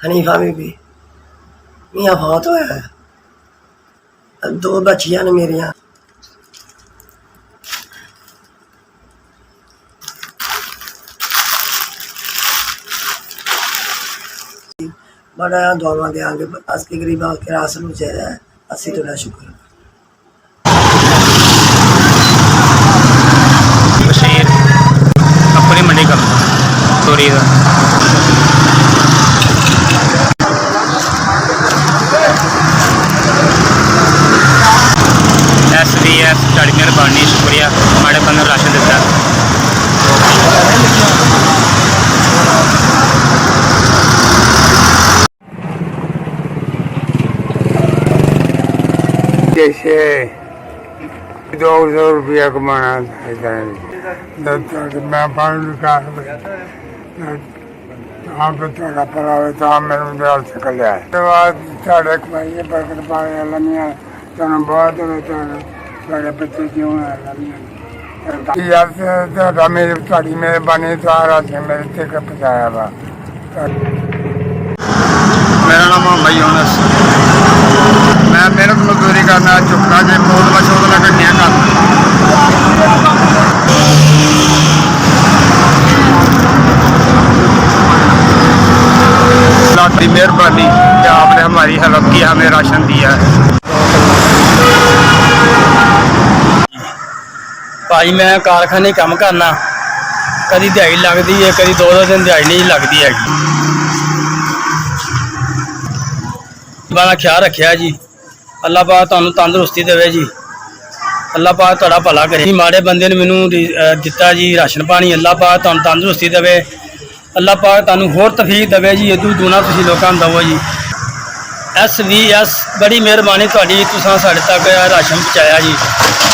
Hanifa बीबी मियाँ फौत होया है। 2 बच्चियां ने मेरिया। बड़ा दुआवां देंगे अस के गरीब के राशन चाहिए है। असी तुहाडा शुक्र बशीर अपनी मंडी कर तोरी का SVS साड़ी मेहरबानी शुक्रिया माड़े बंद राशन दिता। जैसे 200 रुपया कमाना मैं पानी का पे थोड़ा पड़ा हो तो मेरे ब्याह से कर लिया साढ़े कमाइए बरकत पाए लमिया तेना बहुत साढ़े बच्चे क्यों है यार मेरी साड़ी मेहरबानी सारा मेरे तक पहुँचाया वा। मेरा नाम मोहम्मद यूनुस मैं मेहनत मजदूरी करना चुका जे बोल मशोदला घटिया कर की मेहरबानी कि आपने हमारी हेल्प की हमें राशन दिया है। भाई मैं कारखाने काम करना कभी दिहाड़ी लगती है कभी 2-2 दिन दिहाड़ी नहीं लगती है। बड़ा ख्याल रखिया जी अल्लाह पाक तुहानू तंदुरुस्ती देवे जी अल्लाह पाक तुहाडा भला करे। माड़े बंदे ने मैनू दिता जी राशन पानी अल्लाह पाक तुहानू तंदुरुस्ती देवे अल्लाह पाक तुहानू होर तौफीक देवे जी इदू दूना तुसीं लोकां नूं दवो जी। SVS बड़ी मेहरबानी तुहाडी तुसां साडे तक राशन पहुँचाया जी।